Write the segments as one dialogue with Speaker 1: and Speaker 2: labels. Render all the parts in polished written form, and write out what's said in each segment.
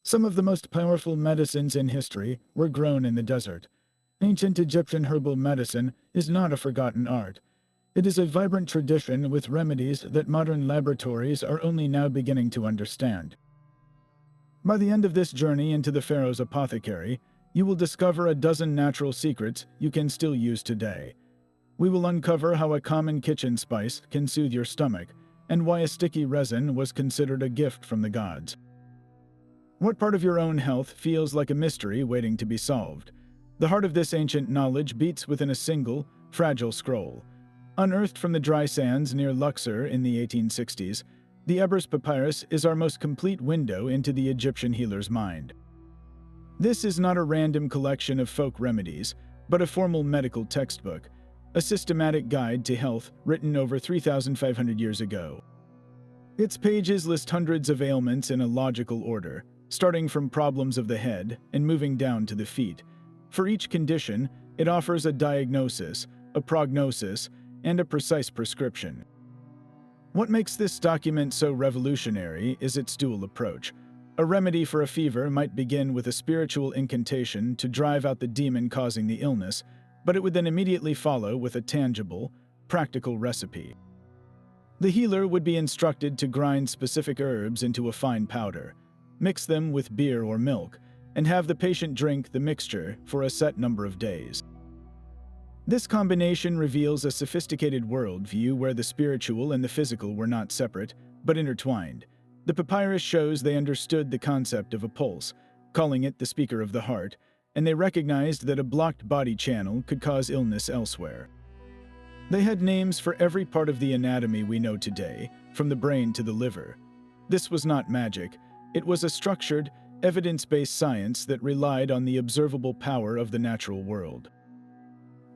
Speaker 1: Some of the most powerful medicines in history were grown in the desert. Ancient Egyptian herbal medicine is not a forgotten art. It is a vibrant tradition with remedies that modern laboratories are only now beginning to understand. By the end of this journey into the pharaoh's apothecary, you will discover a dozen natural secrets you can still use today. We will uncover how a common kitchen spice can soothe your stomach, and why a sticky resin was considered a gift from the gods. What part of your own health feels like a mystery waiting to be solved? The heart of this ancient knowledge beats within a single, fragile scroll. Unearthed from the dry sands near Luxor in the 1860s, the Ebers Papyrus is our most complete window into the Egyptian healer's mind. This is not a random collection of folk remedies, but a formal medical textbook, a systematic guide to health written over 3,500 years ago. Its pages list hundreds of ailments in a logical order, starting from problems of the head and moving down to the feet. For each condition, it offers a diagnosis, a prognosis, and a precise prescription. What makes this document so revolutionary is its dual approach. A remedy for a fever might begin with a spiritual incantation to drive out the demon causing the illness, but it would then immediately follow with a tangible, practical recipe. The healer would be instructed to grind specific herbs into a fine powder, mix them with beer or milk, and have the patient drink the mixture for a set number of days. This combination reveals a sophisticated worldview where the spiritual and the physical were not separate, but intertwined. The papyrus shows they understood the concept of a pulse, calling it the speaker of the heart, and they recognized that a blocked body channel could cause illness elsewhere. They had names for every part of the anatomy we know today, from the brain to the liver. This was not magic. It was a structured, evidence-based science that relied on the observable power of the natural world.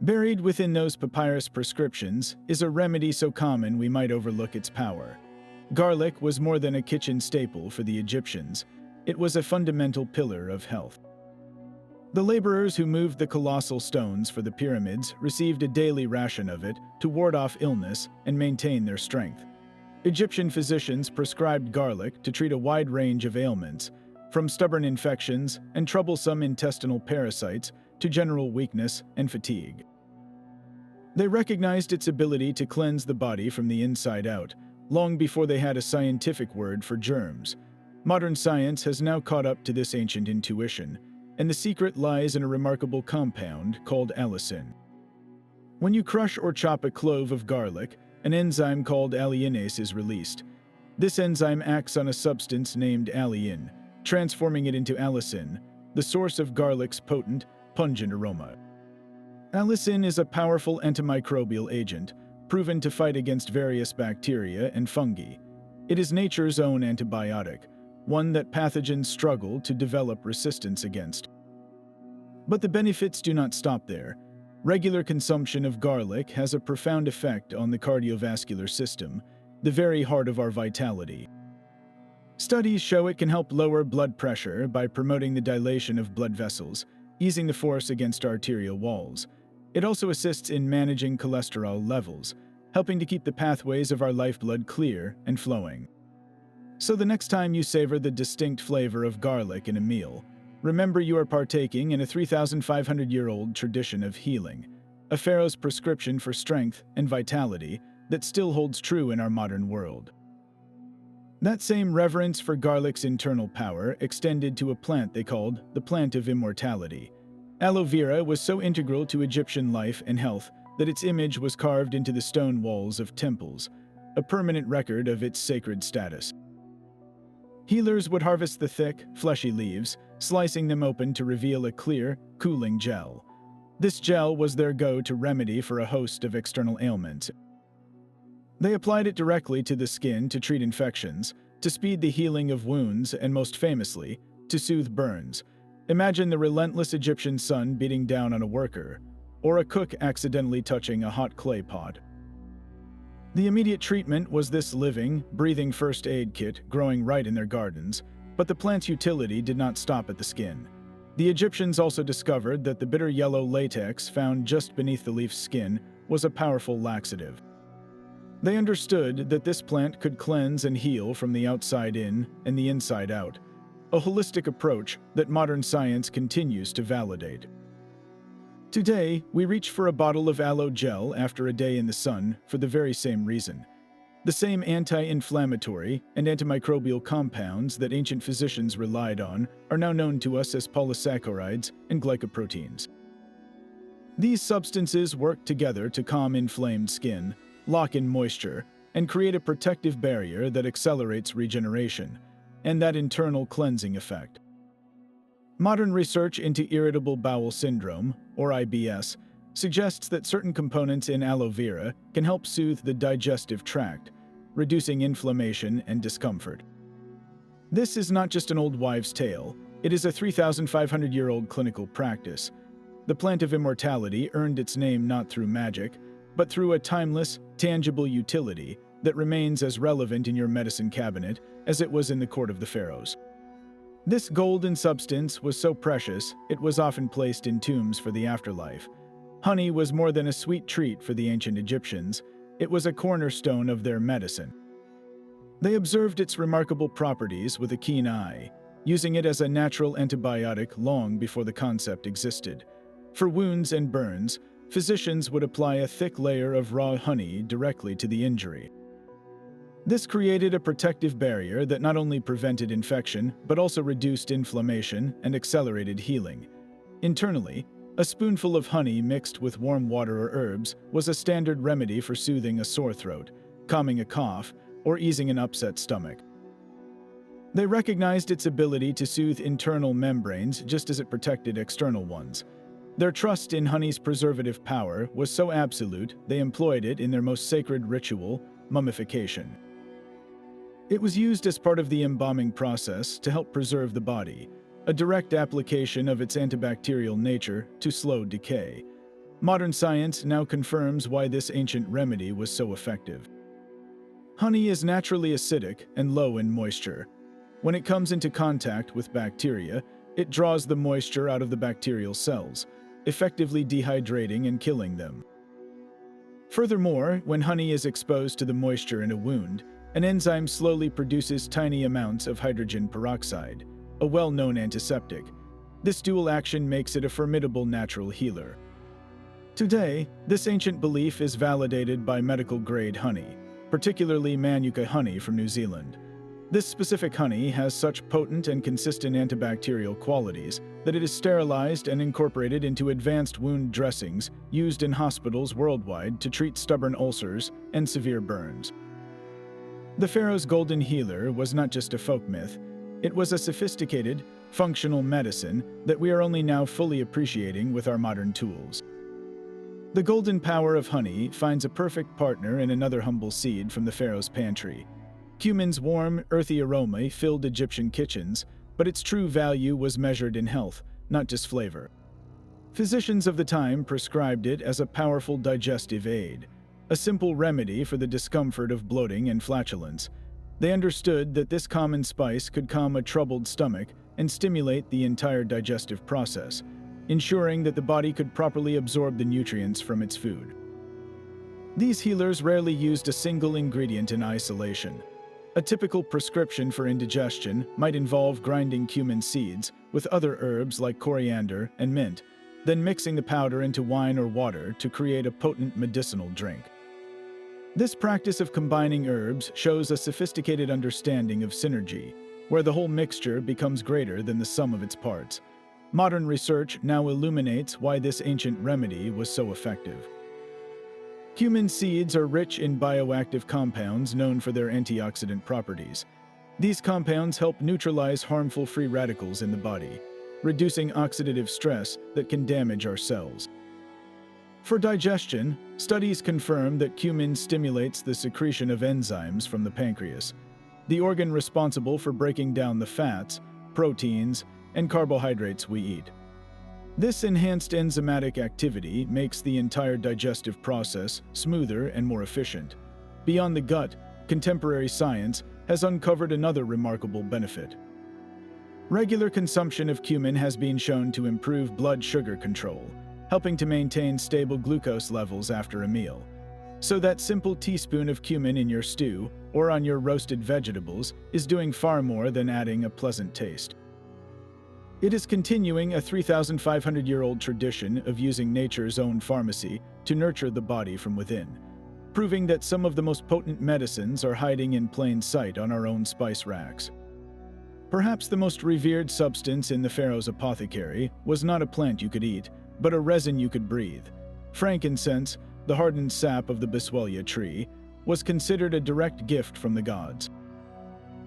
Speaker 1: Buried within those papyrus prescriptions is a remedy so common we might overlook its power. Garlic was more than a kitchen staple for the Egyptians. It was a fundamental pillar of health. The laborers who moved the colossal stones for the pyramids received a daily ration of it to ward off illness and maintain their strength. Egyptian physicians prescribed garlic to treat a wide range of ailments, from stubborn infections and troublesome intestinal parasites to general weakness and fatigue. They recognized its ability to cleanse the body from the inside out, long before they had a scientific word for germs. Modern science has now caught up to this ancient intuition, and the secret lies in a remarkable compound called allicin. When you crush or chop a clove of garlic, an enzyme called alliinase is released. This enzyme acts on a substance named allein, transforming it into allicin, the source of garlic's potent, pungent aroma. Allicin is a powerful antimicrobial agent, proven to fight against various bacteria and fungi. It is nature's own antibiotic, one that pathogens struggle to develop resistance against. But the benefits do not stop there. Regular consumption of garlic has a profound effect on the cardiovascular system, the very heart of our vitality. Studies show it can help lower blood pressure by promoting the dilation of blood vessels, easing the force against arterial walls. It also assists in managing cholesterol levels, helping to keep the pathways of our lifeblood clear and flowing. So the next time you savor the distinct flavor of garlic in a meal, remember you are partaking in a 3,500-year-old tradition of healing, a pharaoh's prescription for strength and vitality that still holds true in our modern world. That same reverence for garlic's internal power extended to a plant they called the plant of immortality. Aloe vera was so integral to Egyptian life and health that its image was carved into the stone walls of temples, a permanent record of its sacred status. Healers would harvest the thick, fleshy leaves, slicing them open to reveal a clear, cooling gel. This gel was their go-to remedy for a host of external ailments. They applied it directly to the skin to treat infections, to speed the healing of wounds, and most famously, to soothe burns. Imagine the relentless Egyptian sun beating down on a worker, or a cook accidentally touching a hot clay pot. The immediate treatment was this living, breathing first aid kit growing right in their gardens, but the plant's utility did not stop at the skin. The Egyptians also discovered that the bitter yellow latex found just beneath the leaf's skin was a powerful laxative. They understood that this plant could cleanse and heal from the outside in and the inside out, a holistic approach that modern science continues to validate. Today, we reach for a bottle of aloe gel after a day in the sun for the very same reason. The same anti-inflammatory and antimicrobial compounds that ancient physicians relied on are now known to us as polysaccharides and glycoproteins. These substances work together to calm inflamed skin, lock in moisture, and create a protective barrier that accelerates regeneration, and that internal cleansing effect. Modern research into irritable bowel syndrome, or IBS, suggests that certain components in aloe vera can help soothe the digestive tract, reducing inflammation and discomfort. This is not just an old wives' tale, it is a 3,500-year-old clinical practice. The plant of immortality earned its name not through magic, but through a timeless, tangible utility that remains as relevant in your medicine cabinet as it was in the court of the pharaohs. This golden substance was so precious, it was often placed in tombs for the afterlife. Honey was more than a sweet treat for the ancient Egyptians, it was a cornerstone of their medicine. They observed its remarkable properties with a keen eye, using it as a natural antibiotic long before the concept existed. For wounds and burns, physicians would apply a thick layer of raw honey directly to the injury. This created a protective barrier that not only prevented infection, but also reduced inflammation and accelerated healing. Internally, a spoonful of honey mixed with warm water or herbs was a standard remedy for soothing a sore throat, calming a cough, or easing an upset stomach. They recognized its ability to soothe internal membranes just as it protected external ones. Their trust in honey's preservative power was so absolute they employed it in their most sacred ritual, mummification. It was used as part of the embalming process to help preserve the body, a direct application of its antibacterial nature to slow decay. Modern science now confirms why this ancient remedy was so effective. Honey is naturally acidic and low in moisture. When it comes into contact with bacteria, it draws the moisture out of the bacterial cells, effectively dehydrating and killing them. Furthermore, when honey is exposed to the moisture in a wound, an enzyme slowly produces tiny amounts of hydrogen peroxide, a well-known antiseptic. This dual action makes it a formidable natural healer. Today, this ancient belief is validated by medical-grade honey, particularly Manuka honey from New Zealand. This specific honey has such potent and consistent antibacterial qualities that it is sterilized and incorporated into advanced wound dressings used in hospitals worldwide to treat stubborn ulcers and severe burns. The pharaoh's golden healer was not just a folk myth, it was a sophisticated, functional medicine that we are only now fully appreciating with our modern tools. The golden power of honey finds a perfect partner in another humble seed from the pharaoh's pantry. Cumin's warm, earthy aroma filled Egyptian kitchens, but its true value was measured in health, not just flavor. Physicians of the time prescribed it as a powerful digestive aid, a simple remedy for the discomfort of bloating and flatulence. They understood that this common spice could calm a troubled stomach and stimulate the entire digestive process, ensuring that the body could properly absorb the nutrients from its food. These healers rarely used a single ingredient in isolation. A typical prescription for indigestion might involve grinding cumin seeds with other herbs like coriander and mint, then mixing the powder into wine or water to create a potent medicinal drink. This practice of combining herbs shows a sophisticated understanding of synergy, where the whole mixture becomes greater than the sum of its parts. Modern research now illuminates why this ancient remedy was so effective. Cumin seeds are rich in bioactive compounds known for their antioxidant properties. These compounds help neutralize harmful free radicals in the body, reducing oxidative stress that can damage our cells. For digestion, studies confirm that cumin stimulates the secretion of enzymes from the pancreas, the organ responsible for breaking down the fats, proteins, and carbohydrates we eat. This enhanced enzymatic activity makes the entire digestive process smoother and more efficient. Beyond the gut, contemporary science has uncovered another remarkable benefit. Regular consumption of cumin has been shown to improve blood sugar control, helping to maintain stable glucose levels after a meal. So that simple teaspoon of cumin in your stew or on your roasted vegetables is doing far more than adding a pleasant taste. It is continuing a 3,500-year-old tradition of using nature's own pharmacy to nurture the body from within, proving that some of the most potent medicines are hiding in plain sight on our own spice racks. Perhaps the most revered substance in the pharaoh's apothecary was not a plant you could eat, but a resin you could breathe. Frankincense, the hardened sap of the Boswellia tree, was considered a direct gift from the gods.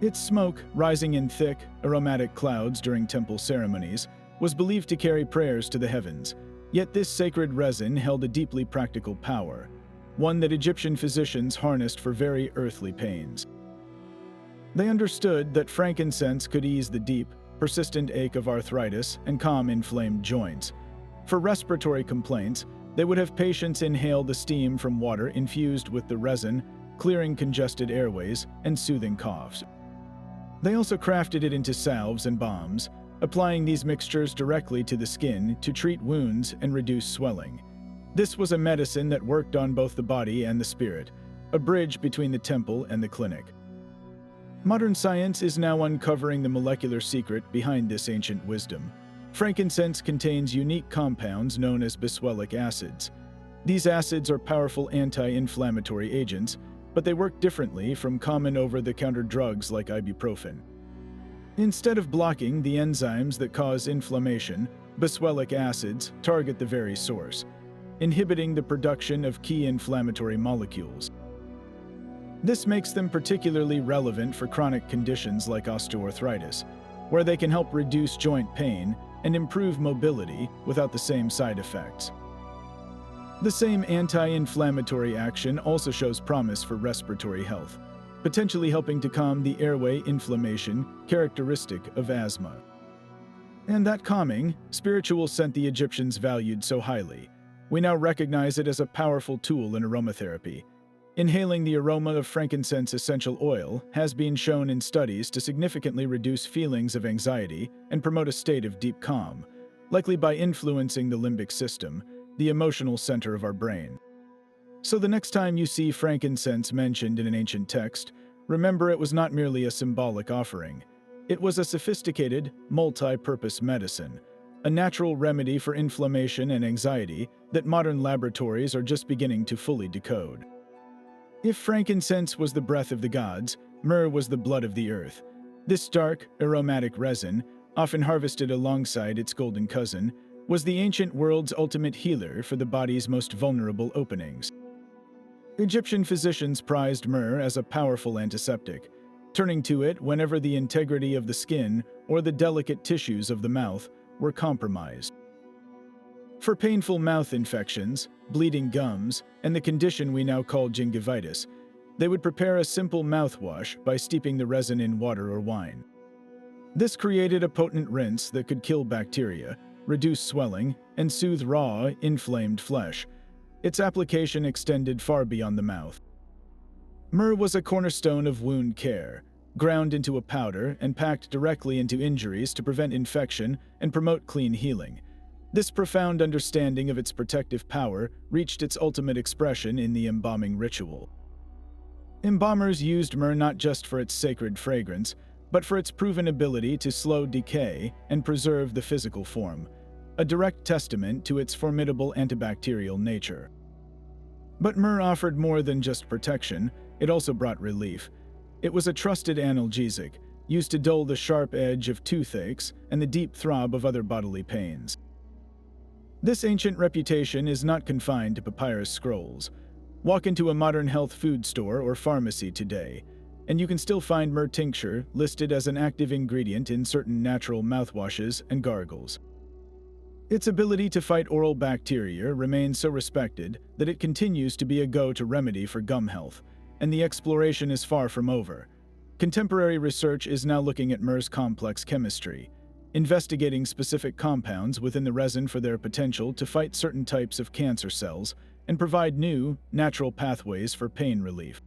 Speaker 1: Its smoke, rising in thick, aromatic clouds during temple ceremonies, was believed to carry prayers to the heavens. Yet this sacred resin held a deeply practical power, one that Egyptian physicians harnessed for very earthly pains. They understood that frankincense could ease the deep, persistent ache of arthritis and calm inflamed joints. For respiratory complaints, they would have patients inhale the steam from water infused with the resin, clearing congested airways and soothing coughs. They also crafted it into salves and balms, applying these mixtures directly to the skin to treat wounds and reduce swelling. This was a medicine that worked on both the body and the spirit, a bridge between the temple and the clinic. Modern science is now uncovering the molecular secret behind this ancient wisdom. Frankincense contains unique compounds known as boswellic acids. These acids are powerful anti-inflammatory agents, but they work differently from common over-the-counter drugs like ibuprofen. Instead of blocking the enzymes that cause inflammation, boswellic acids target the very source, inhibiting the production of key inflammatory molecules. This makes them particularly relevant for chronic conditions like osteoarthritis, where they can help reduce joint pain and improve mobility without the same side effects. The same anti-inflammatory action also shows promise for respiratory health, potentially helping to calm the airway inflammation characteristic of asthma. And that calming, spiritual scent the Egyptians valued so highly, we now recognize it as a powerful tool in aromatherapy. Inhaling the aroma of frankincense essential oil has been shown in studies to significantly reduce feelings of anxiety and promote a state of deep calm, likely by influencing the limbic system, the emotional center of our brain. So the next time you see frankincense mentioned in an ancient text, remember it was not merely a symbolic offering. It was a sophisticated, multi-purpose medicine, a natural remedy for inflammation and anxiety that modern laboratories are just beginning to fully decode. If frankincense was the breath of the gods, myrrh was the blood of the earth. This dark, aromatic resin, often harvested alongside its golden cousin, was the ancient world's ultimate healer for the body's most vulnerable openings. Egyptian physicians prized myrrh as a powerful antiseptic, turning to it whenever the integrity of the skin or the delicate tissues of the mouth were compromised. For painful mouth infections, bleeding gums, and the condition we now call gingivitis, they would prepare a simple mouthwash by steeping the resin in water or wine. This created a potent rinse that could kill bacteria, reduce swelling, and soothe raw, inflamed flesh. Its application extended far beyond the mouth. Myrrh was a cornerstone of wound care, ground into a powder and packed directly into injuries to prevent infection and promote clean healing. This profound understanding of its protective power reached its ultimate expression in the embalming ritual. Embalmers used myrrh not just for its sacred fragrance, but for its proven ability to slow decay and preserve the physical form, a direct testament to its formidable antibacterial nature. But myrrh offered more than just protection, it also brought relief. It was a trusted analgesic, used to dull the sharp edge of toothaches and the deep throb of other bodily pains. This ancient reputation is not confined to papyrus scrolls. Walk into a modern health food store or pharmacy today, and you can still find myrrh tincture listed as an active ingredient in certain natural mouthwashes and gargles. Its ability to fight oral bacteria remains so respected that it continues to be a go-to remedy for gum health, and the exploration is far from over. Contemporary research is now looking at myrrh's complex chemistry, investigating specific compounds within the resin for their potential to fight certain types of cancer cells and provide new, natural pathways for pain relief.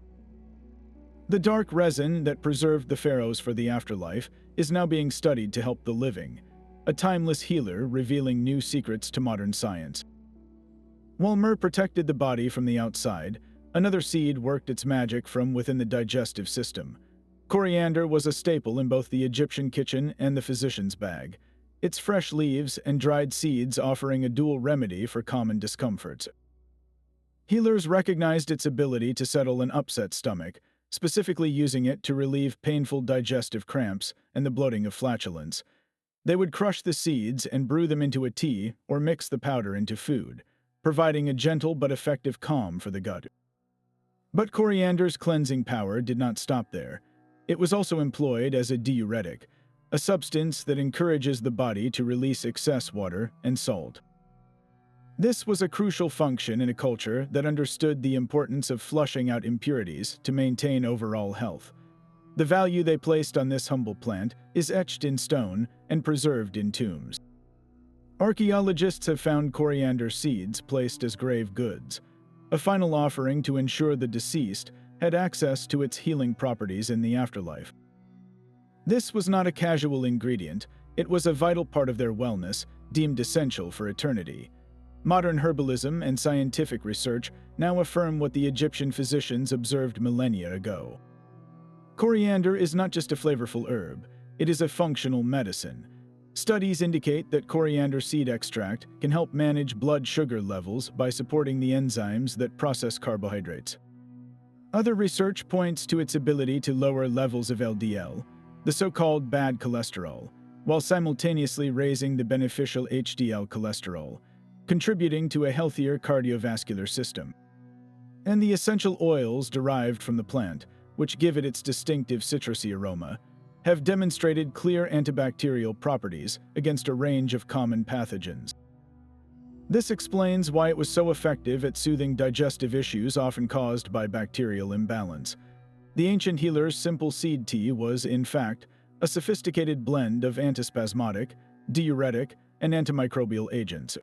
Speaker 1: The dark resin that preserved the pharaohs for the afterlife is now being studied to help the living, a timeless healer revealing new secrets to modern science. While myrrh protected the body from the outside, another seed worked its magic from within the digestive system. Coriander was a staple in both the Egyptian kitchen and the physician's bag. its fresh leaves and dried seeds offering a dual remedy for common discomforts. Healers recognized its ability to settle an upset stomach, specifically using it to relieve painful digestive cramps and the bloating of flatulence. They would crush the seeds and brew them into a tea or mix the powder into food, providing a gentle but effective calm for the gut. But coriander's cleansing power did not stop there. It was also employed as a diuretic, a substance that encourages the body to release excess water and salt. This was a crucial function in a culture that understood the importance of flushing out impurities to maintain overall health. The value they placed on this humble plant is etched in stone and preserved in tombs. Archaeologists have found coriander seeds placed as grave goods, a final offering to ensure the deceased had access to its healing properties in the afterlife. This was not a casual ingredient, it was a vital part of their wellness, deemed essential for eternity. Modern herbalism and scientific research now affirm what the Egyptian physicians observed millennia ago. Coriander is not just a flavorful herb, it is a functional medicine. Studies indicate that coriander seed extract can help manage blood sugar levels by supporting the enzymes that process carbohydrates. Other research points to its ability to lower levels of LDL, the so-called bad cholesterol, while simultaneously raising the beneficial HDL cholesterol, contributing to a healthier cardiovascular system. And the essential oils derived from the plant, which give it its distinctive citrusy aroma, have demonstrated clear antibacterial properties against a range of common pathogens. This explains why it was so effective at soothing digestive issues often caused by bacterial imbalance. The ancient healer's simple seed tea was, in fact, a sophisticated blend of antispasmodic, diuretic, and antimicrobial agents.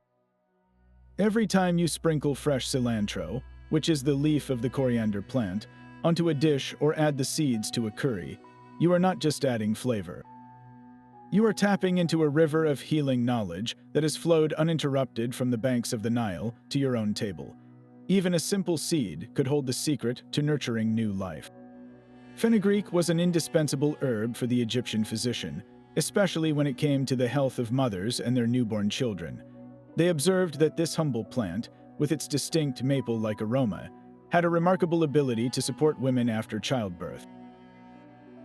Speaker 1: Every time you sprinkle fresh cilantro, which is the leaf of the coriander plant, onto a dish or add the seeds to a curry, you are not just adding flavor. You are tapping into a river of healing knowledge that has flowed uninterrupted from the banks of the Nile to your own table. Even a simple seed could hold the secret to nurturing new life. Fenugreek was an indispensable herb for the Egyptian physician, especially when it came to the health of mothers and their newborn children. They observed that this humble plant, with its distinct maple-like aroma, had a remarkable ability to support women after childbirth.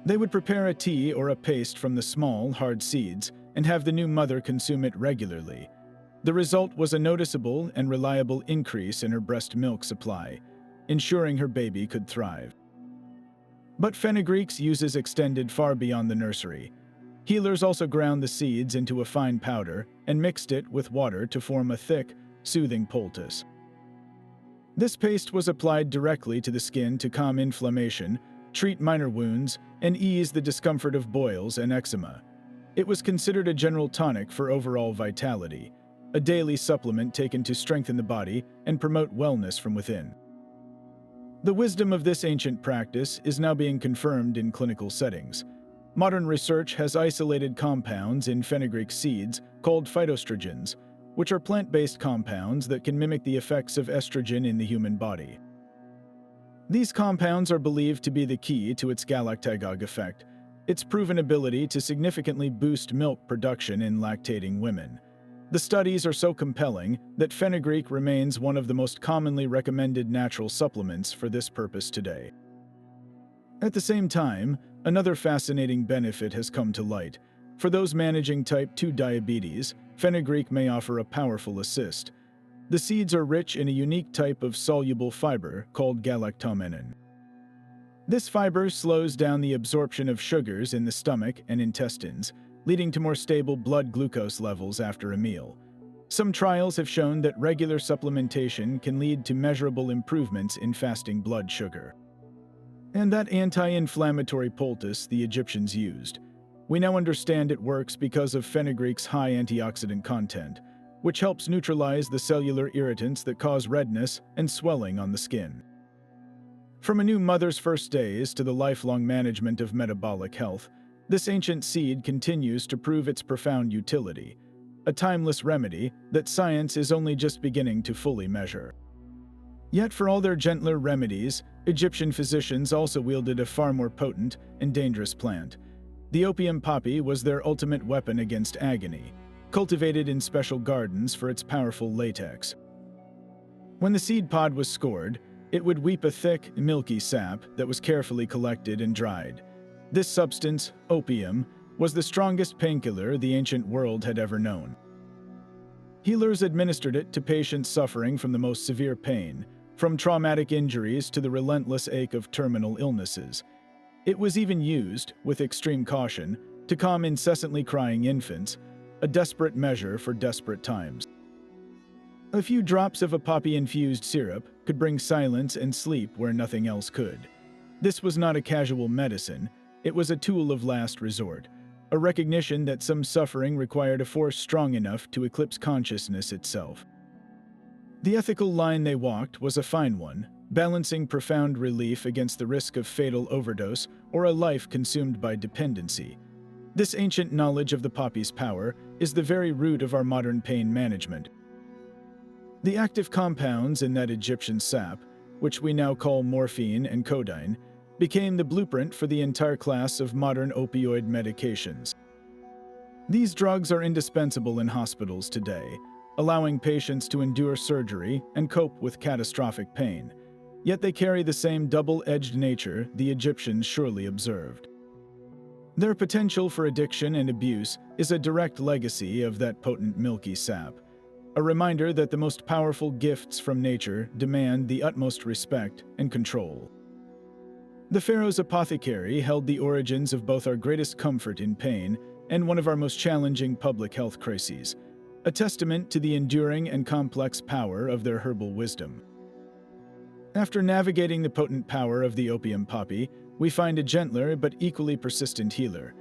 Speaker 1: They would prepare a tea or a paste from the small, hard seeds and have the new mother consume it regularly. The result was a noticeable and reliable increase in her breast milk supply, ensuring her baby could thrive. But fenugreek's uses extended far beyond the nursery. Healers also ground the seeds into a fine powder and mixed it with water to form a thick, soothing poultice. This paste was applied directly to the skin to calm inflammation, treat minor wounds, and ease the discomfort of boils and eczema. It was considered a general tonic for overall vitality, a daily supplement taken to strengthen the body and promote wellness from within. The wisdom of this ancient practice is now being confirmed in clinical settings. Modern research has isolated compounds in fenugreek seeds called phytoestrogens, which are plant-based compounds that can mimic the effects of estrogen in the human body. These compounds are believed to be the key to its galactagogue effect, its proven ability to significantly boost milk production in lactating women. The studies are so compelling that fenugreek remains one of the most commonly recommended natural supplements for this purpose today. At the same time, another fascinating benefit has come to light. For those managing type 2 diabetes, fenugreek may offer a powerful assist. The seeds are rich in a unique type of soluble fiber called galactomannan. This fiber slows down the absorption of sugars in the stomach and intestines, leading to more stable blood glucose levels after a meal. Some trials have shown that regular supplementation can lead to measurable improvements in fasting blood sugar. And that anti-inflammatory poultice the Egyptians used. We now understand it works because of fenugreek's high antioxidant content, which helps neutralize the cellular irritants that cause redness and swelling on the skin. From a new mother's first days to the lifelong management of metabolic health, this ancient seed continues to prove its profound utility, a timeless remedy that science is only just beginning to fully measure. Yet for all their gentler remedies, Egyptian physicians also wielded a far more potent and dangerous plant. The opium poppy was their ultimate weapon against agony, cultivated in special gardens for its powerful latex. When the seed pod was scored, it would weep a thick, milky sap that was carefully collected and dried. This substance, opium, was the strongest painkiller the ancient world had ever known. Healers administered it to patients suffering from the most severe pain, from traumatic injuries to the relentless ache of terminal illnesses. It was even used, with extreme caution, to calm incessantly crying infants, a desperate measure for desperate times. A few drops of a poppy-infused syrup could bring silence and sleep where nothing else could. This was not a casual medicine, it was a tool of last resort, a recognition that some suffering required a force strong enough to eclipse consciousness itself. The ethical line they walked was a fine one, balancing profound relief against the risk of fatal overdose or a life consumed by dependency. This ancient knowledge of the poppy's power is the very root of our modern pain management. The active compounds in that Egyptian sap, which we now call morphine and codeine, became the blueprint for the entire class of modern opioid medications. These drugs are indispensable in hospitals today, allowing patients to endure surgery and cope with catastrophic pain. Yet they carry the same double-edged nature the Egyptians surely observed. Their potential for addiction and abuse is a direct legacy of that potent milky sap, a reminder that the most powerful gifts from nature demand the utmost respect and control. The pharaohs' apothecary held the origins of both our greatest comfort in pain and one of our most challenging public health crises, a testament to the enduring and complex power of their herbal wisdom. After navigating the potent power of the opium poppy, we find a gentler but equally persistent healer.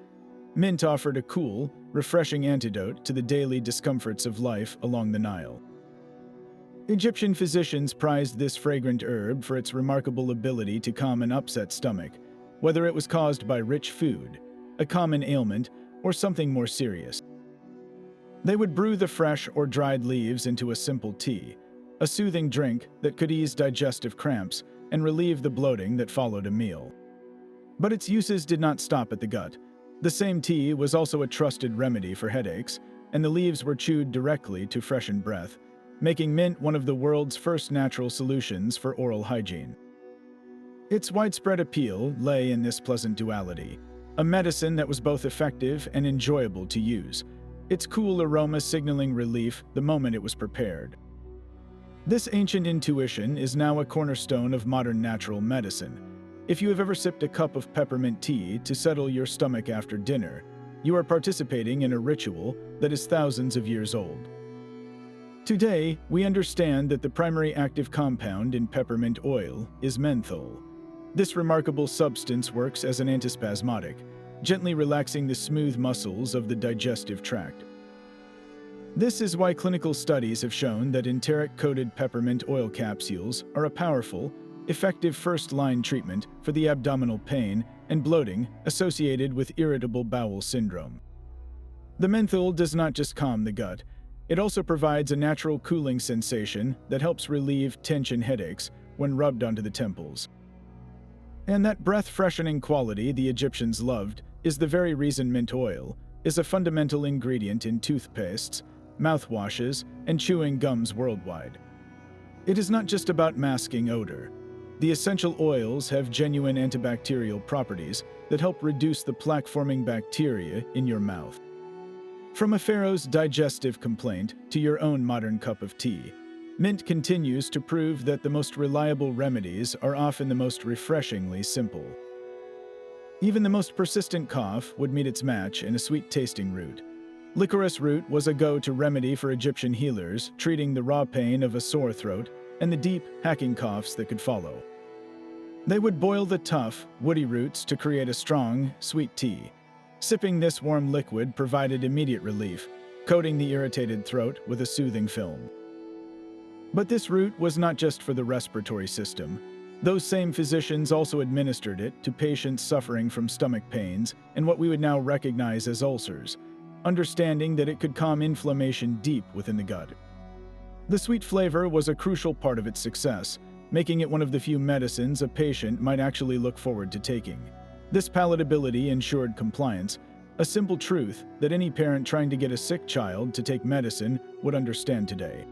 Speaker 1: Mint offered a cool, refreshing antidote to the daily discomforts of life along the Nile. Egyptian physicians prized this fragrant herb for its remarkable ability to calm an upset stomach, whether it was caused by rich food, a common ailment, or something more serious. They would brew the fresh or dried leaves into a simple tea, a soothing drink that could ease digestive cramps and relieve the bloating that followed a meal. But its uses did not stop at the gut. The same tea was also a trusted remedy for headaches, and the leaves were chewed directly to freshen breath, making mint one of the world's first natural solutions for oral hygiene. Its widespread appeal lay in this pleasant duality, a medicine that was both effective and enjoyable to use, its cool aroma signaling relief the moment it was prepared. This ancient intuition is now a cornerstone of modern natural medicine. If you have ever sipped a cup of peppermint tea to settle your stomach after dinner, you are participating in a ritual that is thousands of years old. Today, we understand that the primary active compound in peppermint oil is menthol. This remarkable substance works as an antispasmodic, gently relaxing the smooth muscles of the digestive tract. This is why clinical studies have shown that enteric-coated peppermint oil capsules are a powerful, effective first-line treatment for the abdominal pain and bloating associated with irritable bowel syndrome. The menthol does not just calm the gut, it also provides a natural cooling sensation that helps relieve tension headaches when rubbed onto the temples. And that breath-freshening quality the Egyptians loved is the very reason mint oil is a fundamental ingredient in toothpastes, mouthwashes, and chewing gums worldwide. It is not just about masking odor. The essential oils have genuine antibacterial properties that help reduce the plaque-forming bacteria in your mouth. From a pharaoh's digestive complaint to your own modern cup of tea, mint continues to prove that the most reliable remedies are often the most refreshingly simple. Even the most persistent cough would meet its match in a sweet-tasting root. Licorice root was a go-to remedy for Egyptian healers, treating the raw pain of a sore throat and the deep, hacking coughs that could follow. They would boil the tough, woody roots to create a strong, sweet tea. Sipping this warm liquid provided immediate relief, coating the irritated throat with a soothing film. But this root was not just for the respiratory system. Those same physicians also administered it to patients suffering from stomach pains and what we would now recognize as ulcers, understanding that it could calm inflammation deep within the gut. The sweet flavor was a crucial part of its success, making it one of the few medicines a patient might actually look forward to taking. This palatability ensured compliance, a simple truth that any parent trying to get a sick child to take medicine would understand today.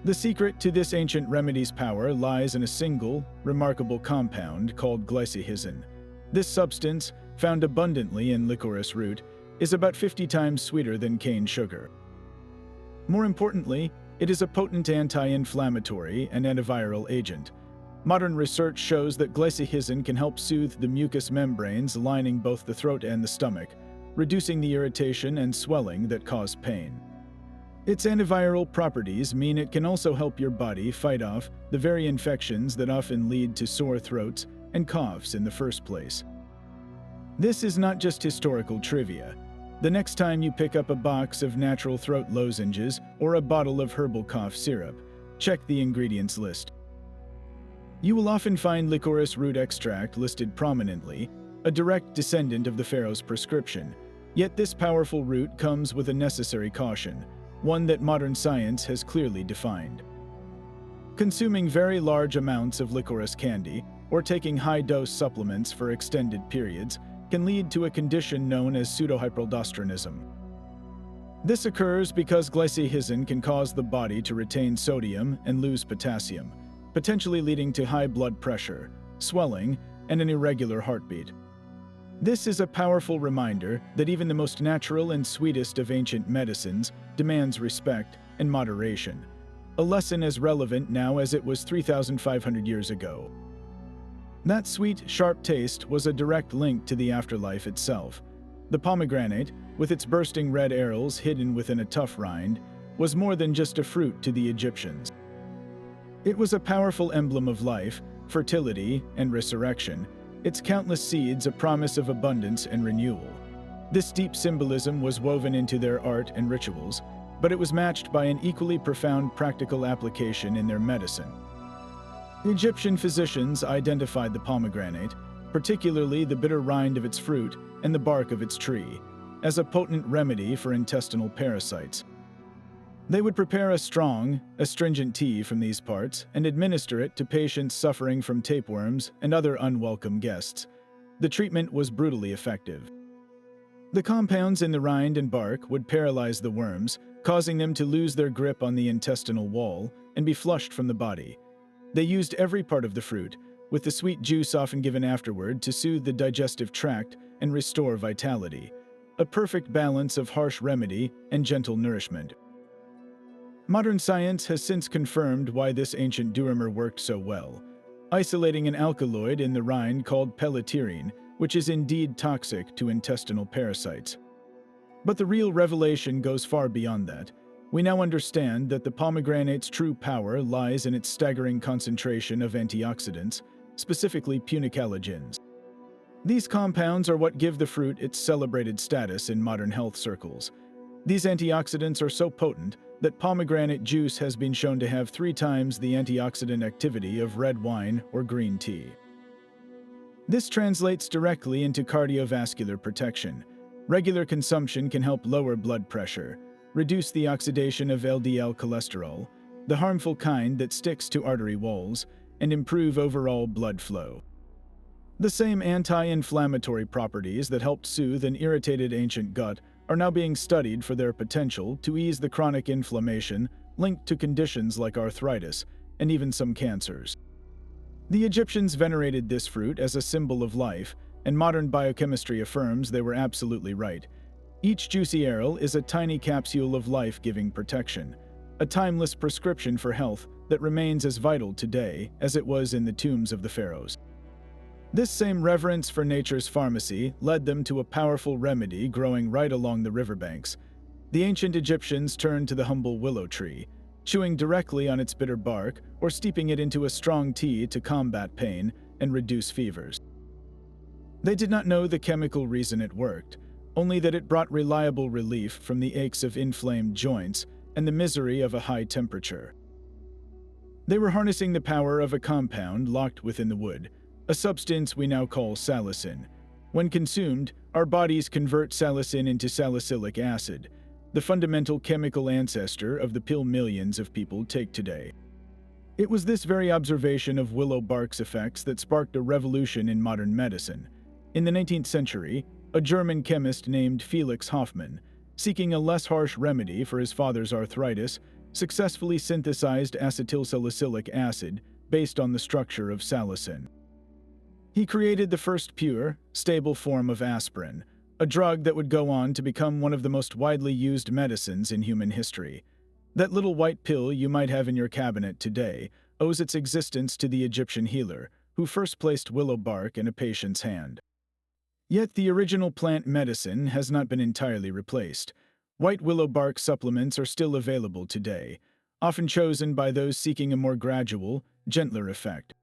Speaker 1: The secret to this ancient remedy's power lies in a single, remarkable compound called glycyrrhizin. This substance, found abundantly in licorice root, is about 50 times sweeter than cane sugar. More importantly, it is a potent anti-inflammatory and antiviral agent. Modern research shows that glycyrrhizin can help soothe the mucous membranes lining both the throat and the stomach, reducing the irritation and swelling that cause pain. Its antiviral properties mean it can also help your body fight off the very infections that often lead to sore throats and coughs in the first place. This is not just historical trivia. The next time you pick up a box of natural throat lozenges or a bottle of herbal cough syrup, check the ingredients list. You will often find licorice root extract listed prominently, a direct descendant of the pharaoh's prescription. Yet this powerful root comes with a necessary caution, one that modern science has clearly defined. Consuming very large amounts of licorice candy or taking high-dose supplements for extended periods can lead to a condition known as pseudohypoaldosteronism. This occurs because glycyrrhizin can cause the body to retain sodium and lose potassium, potentially leading to high blood pressure, swelling, and an irregular heartbeat. This is a powerful reminder that even the most natural and sweetest of ancient medicines demands respect and moderation, a lesson as relevant now as it was 3,500 years ago. That sweet, sharp taste was a direct link to the afterlife itself. The pomegranate, with its bursting red arils hidden within a tough rind, was more than just a fruit to the Egyptians. It was a powerful emblem of life, fertility, and resurrection, its countless seeds a promise of abundance and renewal. This deep symbolism was woven into their art and rituals, but it was matched by an equally profound practical application in their medicine. Egyptian physicians identified the pomegranate, particularly the bitter rind of its fruit and the bark of its tree, as a potent remedy for intestinal parasites. They would prepare a strong, astringent tea from these parts and administer it to patients suffering from tapeworms and other unwelcome guests. The treatment was brutally effective. The compounds in the rind and bark would paralyze the worms, causing them to lose their grip on the intestinal wall and be flushed from the body. They used every part of the fruit, with the sweet juice often given afterward to soothe the digestive tract and restore vitality, a perfect balance of harsh remedy and gentle nourishment. Modern science has since confirmed why this ancient durimer worked so well, isolating an alkaloid in the rind called pelliterine, which is indeed toxic to intestinal parasites. But the real revelation goes far beyond that. We now understand that the pomegranate's true power lies in its staggering concentration of antioxidants, specifically punicalagins. These compounds are what give the fruit its celebrated status in modern health circles. These antioxidants are so potent that pomegranate juice has been shown to have 3 times the antioxidant activity of red wine or green tea. This translates directly into cardiovascular protection. Regular consumption can help lower blood pressure, reduce the oxidation of LDL cholesterol, the harmful kind that sticks to artery walls, and improve overall blood flow. The same anti-inflammatory properties that helped soothe an irritated ancient gut are now being studied for their potential to ease the chronic inflammation linked to conditions like arthritis and even some cancers. The Egyptians venerated this fruit as a symbol of life, and modern biochemistry affirms they were absolutely right. Each juicy aril is a tiny capsule of life-giving protection, a timeless prescription for health that remains as vital today as it was in the tombs of the pharaohs. This same reverence for nature's pharmacy led them to a powerful remedy growing right along the riverbanks. The ancient Egyptians turned to the humble willow tree, chewing directly on its bitter bark or steeping it into a strong tea to combat pain and reduce fevers. They did not know the chemical reason it worked, only that it brought reliable relief from the aches of inflamed joints and the misery of a high temperature. They were harnessing the power of a compound locked within the wood, a substance we now call salicin. When consumed, our bodies convert salicin into salicylic acid, the fundamental chemical ancestor of the pill millions of people take today. It was this very observation of willow bark's effects that sparked a revolution in modern medicine. In the 19th century, a German chemist named Felix Hoffmann, seeking a less harsh remedy for his father's arthritis, successfully synthesized acetylsalicylic acid based on the structure of salicin. He created the first pure, stable form of aspirin, a drug that would go on to become one of the most widely used medicines in human history. That little white pill you might have in your cabinet today owes its existence to the Egyptian healer, who first placed willow bark in a patient's hand. Yet the original plant medicine has not been entirely replaced. White willow bark supplements are still available today, often chosen by those seeking a more gradual, gentler effect.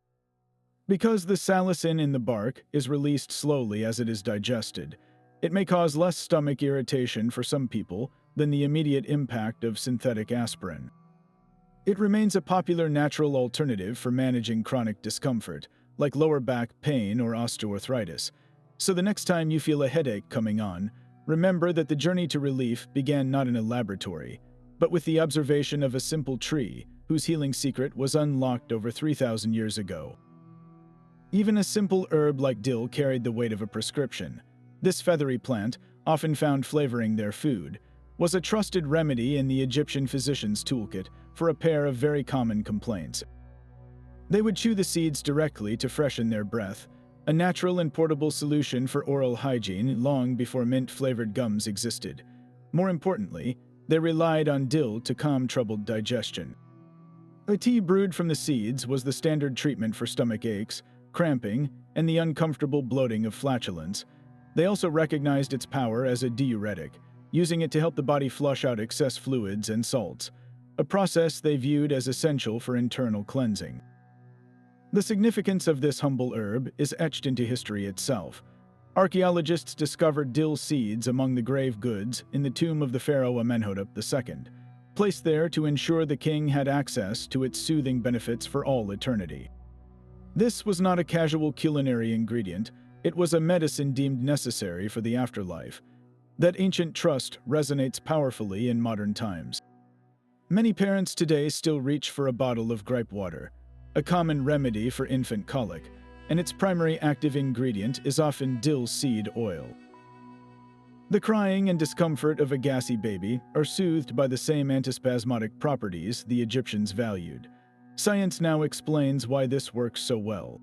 Speaker 1: Because the salicin in the bark is released slowly as it is digested, it may cause less stomach irritation for some people than the immediate impact of synthetic aspirin. It remains a popular natural alternative for managing chronic discomfort, like lower back pain or osteoarthritis. So the next time you feel a headache coming on, remember that the journey to relief began not in a laboratory, but with the observation of a simple tree whose healing secret was unlocked over 3,000 years ago. Even a simple herb like dill carried the weight of a prescription. This feathery plant, often found flavoring their food, was a trusted remedy in the Egyptian physician's toolkit for a pair of very common complaints. They would chew the seeds directly to freshen their breath, a natural and portable solution for oral hygiene long before mint-flavored gums existed. More importantly, they relied on dill to calm troubled digestion. A tea brewed from the seeds was the standard treatment for stomach aches, cramping, and the uncomfortable bloating of flatulence. They also recognized its power as a diuretic, using it to help the body flush out excess fluids and salts, a process they viewed as essential for internal cleansing. The significance of this humble herb is etched into history itself. Archaeologists discovered dill seeds among the grave goods in the tomb of the pharaoh Amenhotep II, placed there to ensure the king had access to its soothing benefits for all eternity. This was not a casual culinary ingredient, it was a medicine deemed necessary for the afterlife. That ancient trust resonates powerfully in modern times. Many parents today still reach for a bottle of gripe water, a common remedy for infant colic, and its primary active ingredient is often dill seed oil. The crying and discomfort of a gassy baby are soothed by the same antispasmodic properties the Egyptians valued. Science now explains why this works so well.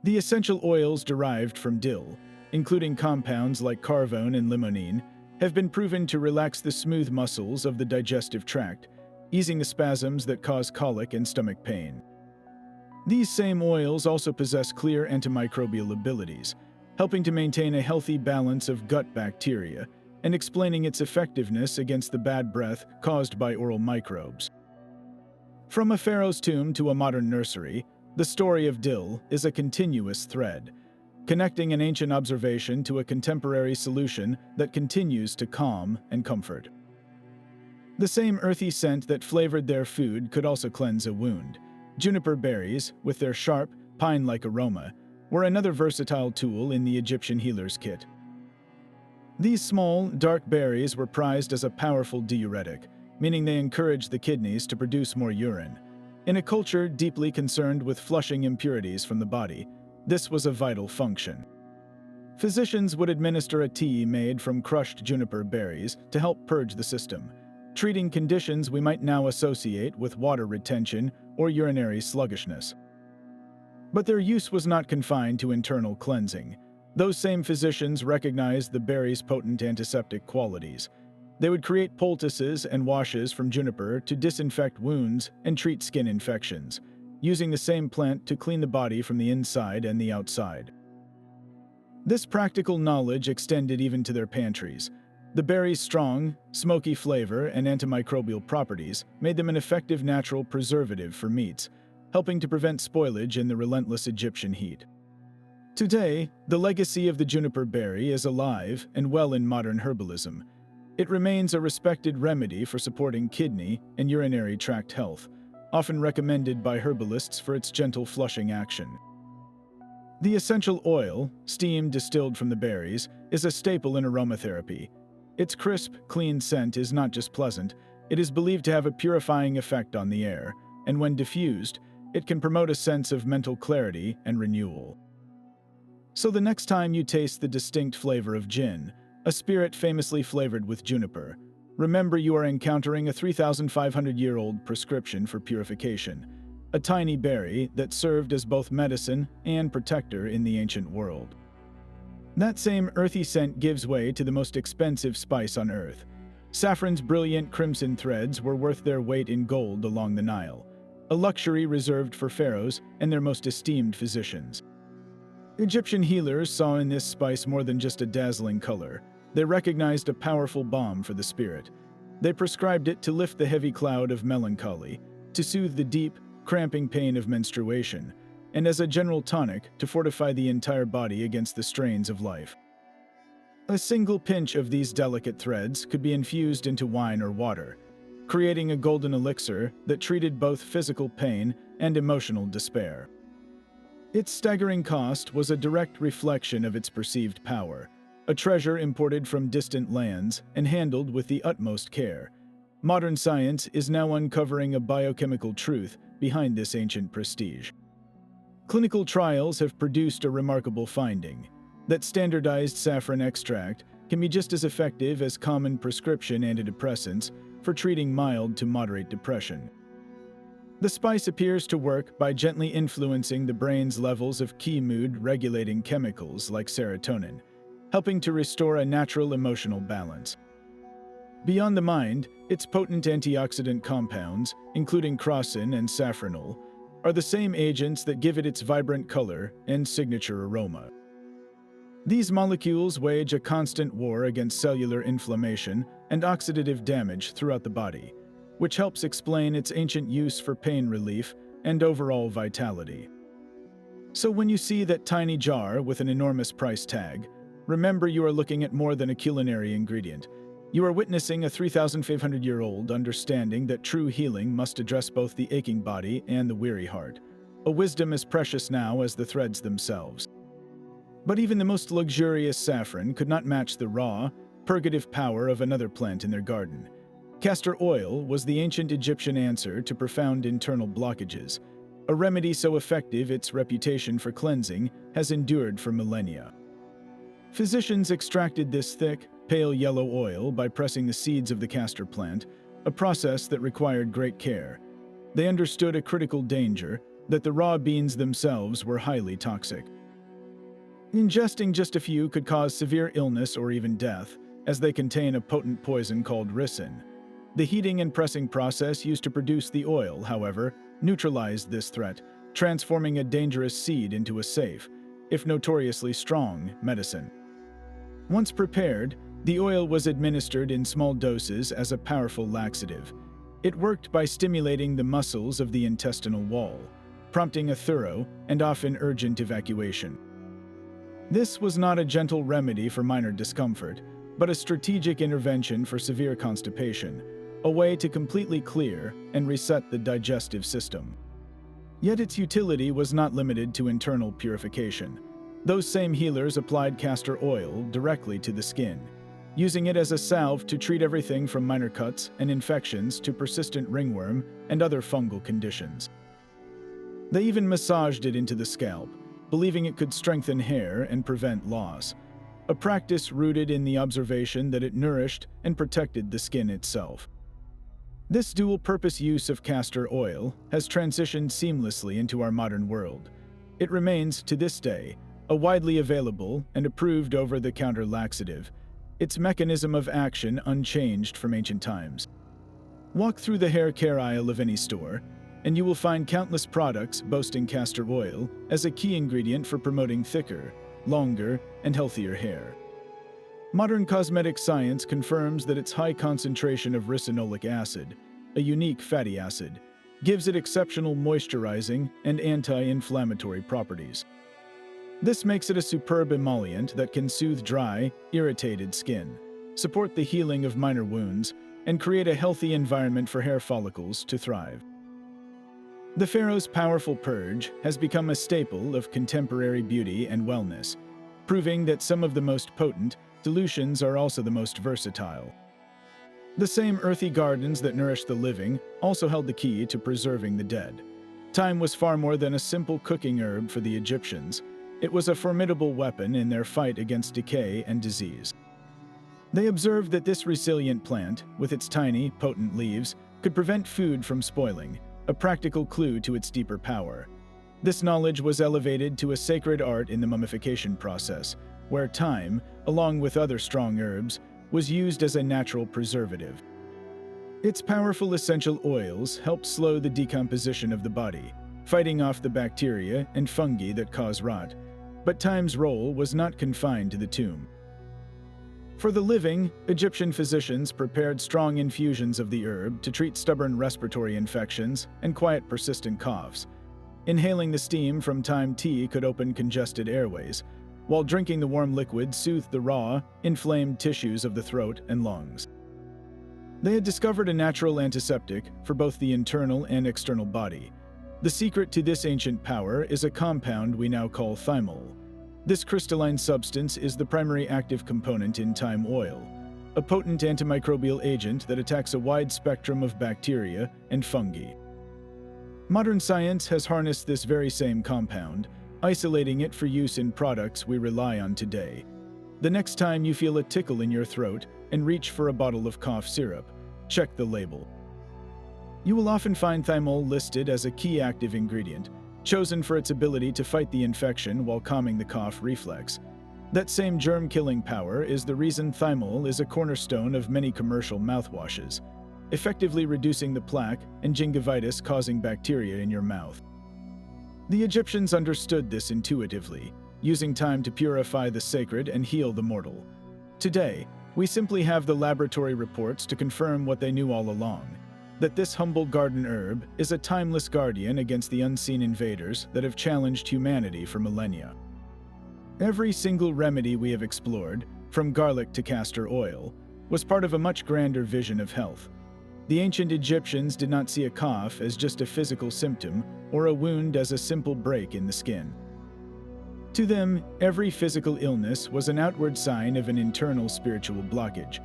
Speaker 1: The essential oils derived from dill, including compounds like carvone and limonene, have been proven to relax the smooth muscles of the digestive tract, easing the spasms that cause colic and stomach pain. These same oils also possess clear antimicrobial abilities, helping to maintain a healthy balance of gut bacteria and explaining its effectiveness against the bad breath caused by oral microbes. From a pharaoh's tomb to a modern nursery, the story of dill is a continuous thread, connecting an ancient observation to a contemporary solution that continues to calm and comfort. The same earthy scent that flavored their food could also cleanse a wound. Juniper berries, with their sharp, pine-like aroma, were another versatile tool in the Egyptian healer's kit. These small, dark berries were prized as a powerful diuretic, meaning they encouraged the kidneys to produce more urine. In a culture deeply concerned with flushing impurities from the body, this was a vital function. Physicians would administer a tea made from crushed juniper berries to help purge the system, treating conditions we might now associate with water retention or urinary sluggishness. But their use was not confined to internal cleansing. Those same physicians recognized the berry's potent antiseptic qualities. They would create poultices and washes from juniper to disinfect wounds and treat skin infections, using the same plant to clean the body from the inside and the outside. This practical knowledge extended even to their pantries. The berry's strong, smoky flavor and antimicrobial properties made them an effective natural preservative for meats, helping to prevent spoilage in the relentless Egyptian heat. Today, the legacy of the juniper berry is alive and well in modern herbalism. It remains a respected remedy for supporting kidney and urinary tract health, often recommended by herbalists for its gentle flushing action. The essential oil, steam distilled from the berries, is a staple in aromatherapy. Its crisp, clean scent is not just pleasant, it is believed to have a purifying effect on the air, and when diffused, it can promote a sense of mental clarity and renewal. So the next time you taste the distinct flavor of gin, a spirit famously flavored with juniper, remember you are encountering a 3,500-year-old prescription for purification, a tiny berry that served as both medicine and protector in the ancient world. That same earthy scent gives way to the most expensive spice on earth. Saffron's brilliant crimson threads were worth their weight in gold along the Nile, a luxury reserved for pharaohs and their most esteemed physicians. Egyptian healers saw in this spice more than just a dazzling color. They recognized a powerful balm for the spirit. They prescribed it to lift the heavy cloud of melancholy, to soothe the deep, cramping pain of menstruation, and as a general tonic to fortify the entire body against the strains of life. A single pinch of these delicate threads could be infused into wine or water, creating a golden elixir that treated both physical pain and emotional despair. Its staggering cost was a direct reflection of its perceived power, a treasure imported from distant lands and handled with the utmost care. Modern science is now uncovering a biochemical truth behind this ancient prestige. Clinical trials have produced a remarkable finding: that standardized saffron extract can be just as effective as common prescription antidepressants for treating mild to moderate depression. The spice appears to work by gently influencing the brain's levels of key mood-regulating chemicals like serotonin, helping to restore a natural emotional balance. Beyond the mind, its potent antioxidant compounds, including crocin and safranol, are the same agents that give it its vibrant color and signature aroma. These molecules wage a constant war against cellular inflammation and oxidative damage throughout the body, which helps explain its ancient use for pain relief and overall vitality. So when you see that tiny jar with an enormous price tag, remember you are looking at more than a culinary ingredient. You are witnessing a 3,500-year-old understanding that true healing must address both the aching body and the weary heart, a wisdom as precious now as the threads themselves. But even the most luxurious saffron could not match the raw, purgative power of another plant in their garden. Castor oil was the ancient Egyptian answer to profound internal blockages, a remedy so effective its reputation for cleansing has endured for millennia. Physicians extracted this thick, pale yellow oil by pressing the seeds of the castor plant, a process that required great care. They understood a critical danger, that the raw beans themselves were highly toxic. Ingesting just a few could cause severe illness or even death, as they contain a potent poison called ricin. The heating and pressing process used to produce the oil, however, neutralized this threat, transforming a dangerous seed into a safe, if notoriously strong, medicine. Once prepared, the oil was administered in small doses as a powerful laxative. It worked by stimulating the muscles of the intestinal wall, prompting a thorough and often urgent evacuation. This was not a gentle remedy for minor discomfort, but a strategic intervention for severe constipation, a way to completely clear and reset the digestive system. Yet its utility was not limited to internal purification. Those same healers applied castor oil directly to the skin, using it as a salve to treat everything from minor cuts and infections to persistent ringworm and other fungal conditions. They even massaged it into the scalp, believing it could strengthen hair and prevent loss, a practice rooted in the observation that it nourished and protected the skin itself. This dual-purpose use of castor oil has transitioned seamlessly into our modern world. It remains, to this day, a widely available and approved over-the-counter laxative, its mechanism of action unchanged from ancient times. Walk through the hair care aisle of any store, and you will find countless products boasting castor oil as a key ingredient for promoting thicker, longer, and healthier hair. Modern cosmetic science confirms that its high concentration of ricinoleic acid, a unique fatty acid, gives it exceptional moisturizing and anti-inflammatory properties. This makes it a superb emollient that can soothe dry, irritated skin, support the healing of minor wounds, and create a healthy environment for hair follicles to thrive. The pharaoh's powerful purge has become a staple of contemporary beauty and wellness, proving that some of the most potent solutions are also the most versatile. The same earthy gardens that nourish the living also held the key to preserving the dead. Thyme was far more than a simple cooking herb for the Egyptians. It was a formidable weapon in their fight against decay and disease. They observed that this resilient plant, with its tiny, potent leaves, could prevent food from spoiling, a practical clue to its deeper power. This knowledge was elevated to a sacred art in the mummification process, where thyme, along with other strong herbs, was used as a natural preservative. Its powerful essential oils helped slow the decomposition of the body, fighting off the bacteria and fungi that cause rot. But thyme's role was not confined to the tomb. For the living, Egyptian physicians prepared strong infusions of the herb to treat stubborn respiratory infections and quiet persistent coughs. Inhaling the steam from thyme tea could open congested airways, while drinking the warm liquid soothed the raw, inflamed tissues of the throat and lungs. They had discovered a natural antiseptic for both the internal and external body. The secret to this ancient power is a compound we now call thymol. This crystalline substance is the primary active component in thyme oil, a potent antimicrobial agent that attacks a wide spectrum of bacteria and fungi. Modern science has harnessed this very same compound, isolating it for use in products we rely on today. The next time you feel a tickle in your throat and reach for a bottle of cough syrup, check the label. You will often find thymol listed as a key active ingredient, chosen for its ability to fight the infection while calming the cough reflex. That same germ-killing power is the reason thymol is a cornerstone of many commercial mouthwashes, effectively reducing the plaque and gingivitis-causing bacteria in your mouth. The Egyptians understood this intuitively, using thyme to purify the sacred and heal the mortal. Today, we simply have the laboratory reports to confirm what they knew all along, that this humble garden herb is a timeless guardian against the unseen invaders that have challenged humanity for millennia. Every single remedy we have explored, from garlic to castor oil, was part of a much grander vision of health. The ancient Egyptians did not see a cough as just a physical symptom or a wound as a simple break in the skin. To them, every physical illness was an outward sign of an internal spiritual blockage,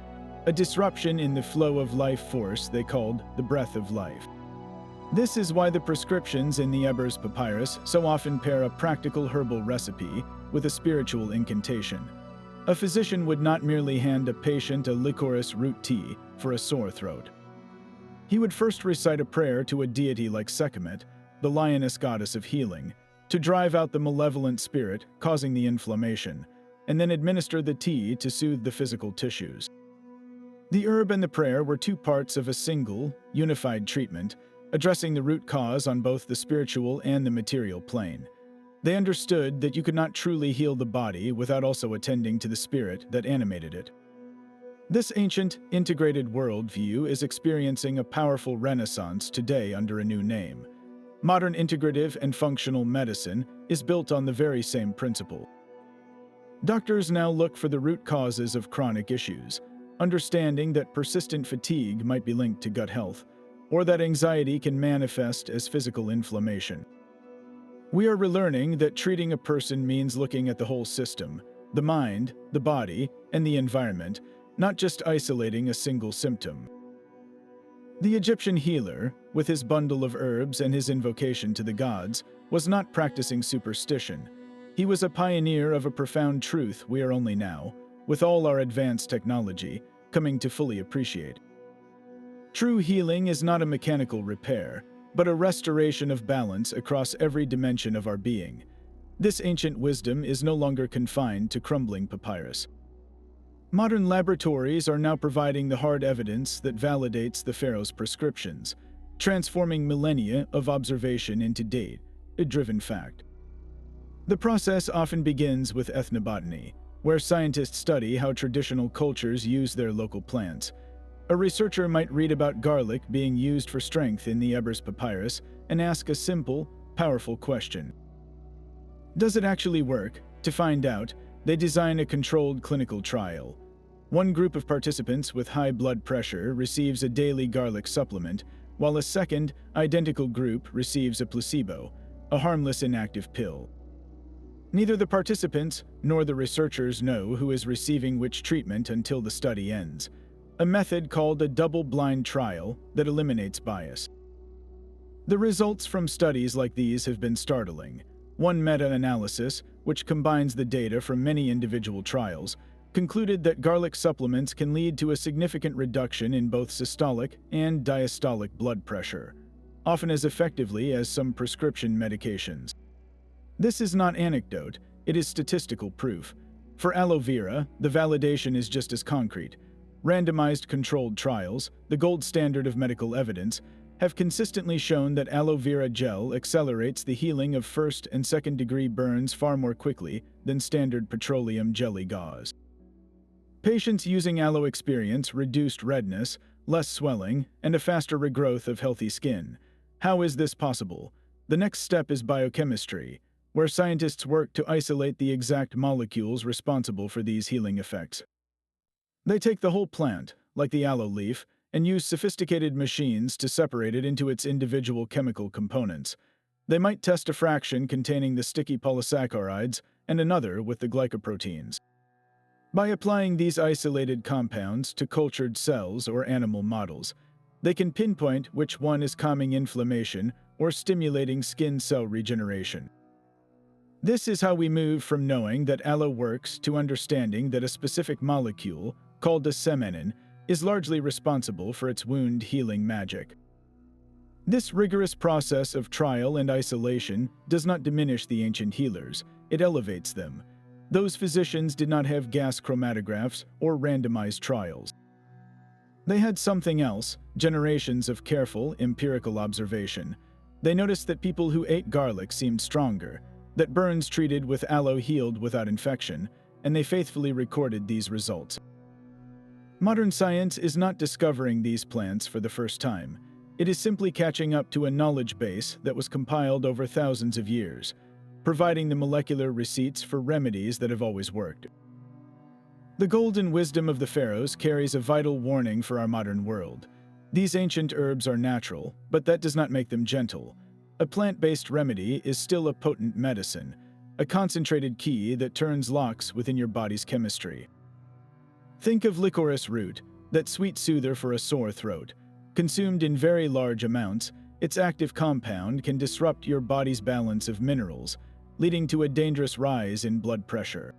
Speaker 1: a disruption in the flow of life force they called the breath of life. This is why the prescriptions in the Ebers Papyrus so often pair a practical herbal recipe with a spiritual incantation. A physician would not merely hand a patient a licorice root tea for a sore throat. He would first recite a prayer to a deity like Sekhmet, the lioness goddess of healing, to drive out the malevolent spirit causing the inflammation, and then administer the tea to soothe the physical tissues. The herb and the prayer were two parts of a single, unified treatment, addressing the root cause on both the spiritual and the material plane. They understood that you could not truly heal the body without also attending to the spirit that animated it. This ancient, integrated worldview is experiencing a powerful renaissance today under a new name. Modern integrative and functional medicine is built on the very same principle. Doctors now look for the root causes of chronic issues, understanding that persistent fatigue might be linked to gut health, or that anxiety can manifest as physical inflammation. We are relearning that treating a person means looking at the whole system, the mind, the body, and the environment, not just isolating a single symptom. The Egyptian healer, with his bundle of herbs and his invocation to the gods, was not practicing superstition. He was a pioneer of a profound truth we are only now, with all our advanced technology, coming to fully appreciate. True healing is not a mechanical repair, but a restoration of balance across every dimension of our being. This ancient wisdom is no longer confined to crumbling papyrus. Modern laboratories are now providing the hard evidence that validates the pharaohs' prescriptions, transforming millennia of observation into data-driven fact. The process often begins with ethnobotany, where scientists study how traditional cultures use their local plants. A researcher might read about garlic being used for strength in the Ebers Papyrus and ask a simple, powerful question. Does it actually work? To find out, they design a controlled clinical trial. One group of participants with high blood pressure receives a daily garlic supplement, while a second, identical group receives a placebo, a harmless inactive pill. Neither the participants nor the researchers know who is receiving which treatment until the study ends, a method called a double-blind trial that eliminates bias. The results from studies like these have been startling. One meta-analysis, which combines the data from many individual trials, concluded that garlic supplements can lead to a significant reduction in both systolic and diastolic blood pressure, often as effectively as some prescription medications. This is not anecdote, it is statistical proof. For aloe vera, the validation is just as concrete. Randomized controlled trials, the gold standard of medical evidence, have consistently shown that aloe vera gel accelerates the healing of first and second-degree burns far more quickly than standard petroleum jelly gauze. Patients using aloe experience reduced redness, less swelling, and a faster regrowth of healthy skin. How is this possible? The next step is biochemistry, where scientists work to isolate the exact molecules responsible for these healing effects. They take the whole plant, like the aloe leaf, and use sophisticated machines to separate it into its individual chemical components. They might test a fraction containing the sticky polysaccharides and another with the glycoproteins. By applying these isolated compounds to cultured cells or animal models, they can pinpoint which one is calming inflammation or stimulating skin cell regeneration. This is how we move from knowing that aloe works to understanding that a specific molecule, called a semenin, is largely responsible for its wound healing magic. This rigorous process of trial and isolation does not diminish the ancient healers, it elevates them. Those physicians did not have gas chromatographs or randomized trials. They had something else, generations of careful, empirical observation. They noticed that people who ate garlic seemed stronger, that burns treated with aloe healed without infection, and they faithfully recorded these results. Modern science is not discovering these plants for the first time. It is simply catching up to a knowledge base that was compiled over thousands of years, providing the molecular receipts for remedies that have always worked. The golden wisdom of the pharaohs carries a vital warning for our modern world. These ancient herbs are natural, but that does not make them gentle. A plant-based remedy is still a potent medicine, a concentrated key that turns locks within your body's chemistry. Think of licorice root, that sweet soother for a sore throat. Consumed in very large amounts, its active compound can disrupt your body's balance of minerals, leading to a dangerous rise in blood pressure.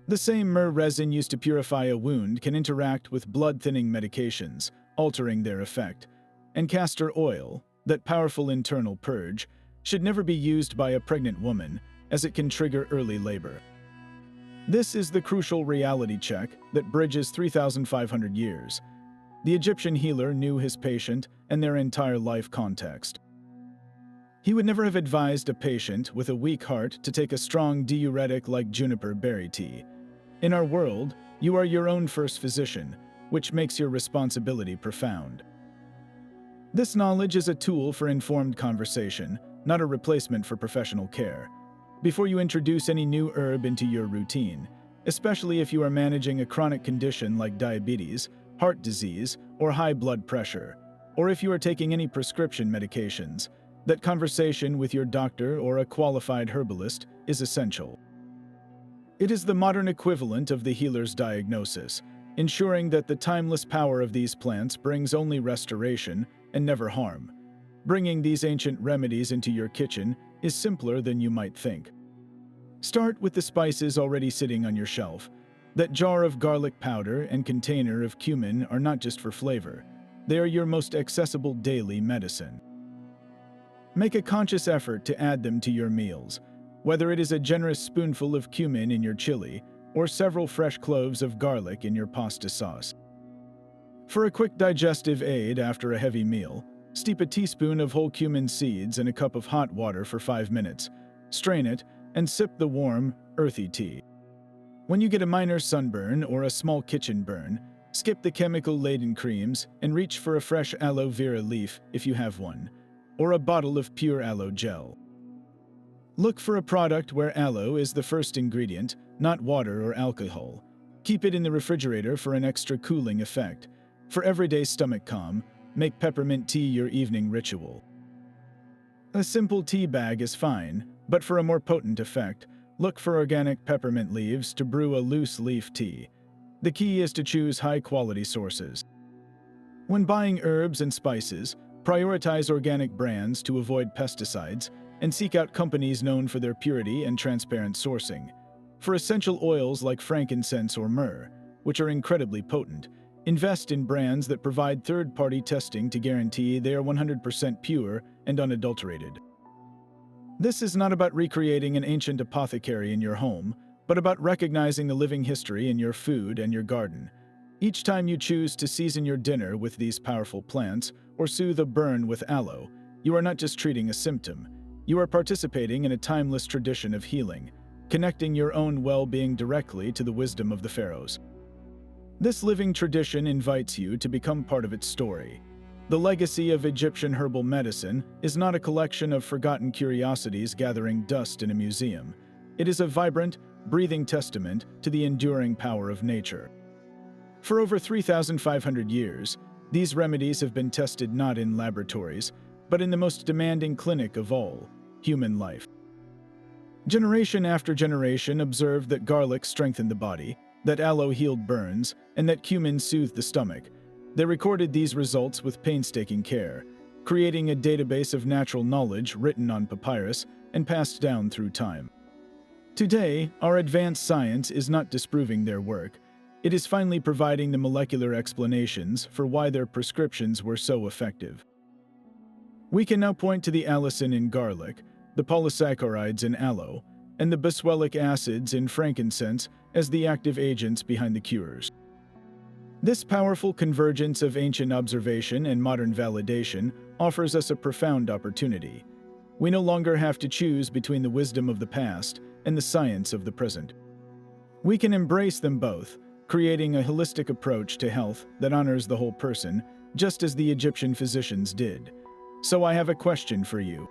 Speaker 1: The same myrrh resin used to purify a wound can interact with blood-thinning medications, altering their effect. And castor oil, that powerful internal purge, should never be used by a pregnant woman, as it can trigger early labor. This is the crucial reality check that bridges 3,500 years. The Egyptian healer knew his patient and their entire life context. He would never have advised a patient with a weak heart to take a strong diuretic like juniper berry tea. In our world, you are your own first physician, which makes your responsibility profound. This knowledge is a tool for informed conversation, not a replacement for professional care. Before you introduce any new herb into your routine, especially if you are managing a chronic condition like diabetes, heart disease, or high blood pressure, or if you are taking any prescription medications, that conversation with your doctor or a qualified herbalist is essential. It is the modern equivalent of the healer's diagnosis, ensuring that the timeless power of these plants brings only restoration and never harm. Bringing these ancient remedies into your kitchen is simpler than you might think. Start with the spices already sitting on your shelf. That jar of garlic powder and container of cumin are not just for flavor. They are your most accessible daily medicine. Make a conscious effort to add them to your meals, whether it is a generous spoonful of cumin in your chili or several fresh cloves of garlic in your pasta sauce. For a quick digestive aid after a heavy meal, steep a teaspoon of whole cumin seeds in a cup of hot water for 5 minutes, strain it, and sip the warm, earthy tea. When you get a minor sunburn or a small kitchen burn, skip the chemical-laden creams and reach for a fresh aloe vera leaf if you have one, or a bottle of pure aloe gel. Look for a product where aloe is the first ingredient, not water or alcohol. Keep it in the refrigerator for an extra cooling effect. For everyday stomach calm, make peppermint tea your evening ritual. A simple tea bag is fine, but for a more potent effect, look for organic peppermint leaves to brew a loose leaf tea. The key is to choose high-quality sources. When buying herbs and spices, prioritize organic brands to avoid pesticides and seek out companies known for their purity and transparent sourcing. For essential oils like frankincense or myrrh, which are incredibly potent, invest in brands that provide third-party testing to guarantee they are 100% pure and unadulterated. This is not about recreating an ancient apothecary in your home, but about recognizing the living history in your food and your garden. Each time you choose to season your dinner with these powerful plants or soothe a burn with aloe, you are not just treating a symptom. You are participating in a timeless tradition of healing, connecting your own well-being directly to the wisdom of the pharaohs. This living tradition invites you to become part of its story. The legacy of Egyptian herbal medicine is not a collection of forgotten curiosities gathering dust in a museum. It is a vibrant, breathing testament to the enduring power of nature. For over 3,500 years, these remedies have been tested not in laboratories, but in the most demanding clinic of all, human life. Generation after generation observed that garlic strengthened the body, that aloe healed burns, and that cumin soothed the stomach. They recorded these results with painstaking care, creating a database of natural knowledge written on papyrus and passed down through time. Today, our advanced science is not disproving their work. It is finally providing the molecular explanations for why their prescriptions were so effective. We can now point to the allicin in garlic, the polysaccharides in aloe, and the boswellic acids in frankincense as the active agents behind the cures. This powerful convergence of ancient observation and modern validation offers us a profound opportunity. We no longer have to choose between the wisdom of the past and the science of the present. We can embrace them both, creating a holistic approach to health that honors the whole person, just as the Egyptian physicians did. So I have a question for you.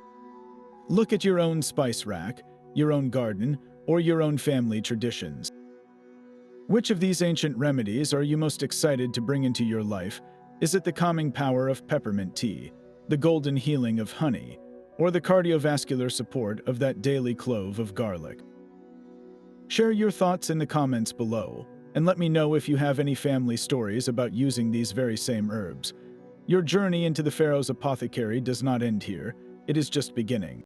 Speaker 1: Look at your own spice rack, your own garden, or your own family traditions. Which of these ancient remedies are you most excited to bring into your life? Is it the calming power of peppermint tea, the golden healing of honey, or the cardiovascular support of that daily clove of garlic? Share your thoughts in the comments below, and let me know if you have any family stories about using these very same herbs. Your journey into the pharaoh's apothecary does not end here, it is just beginning.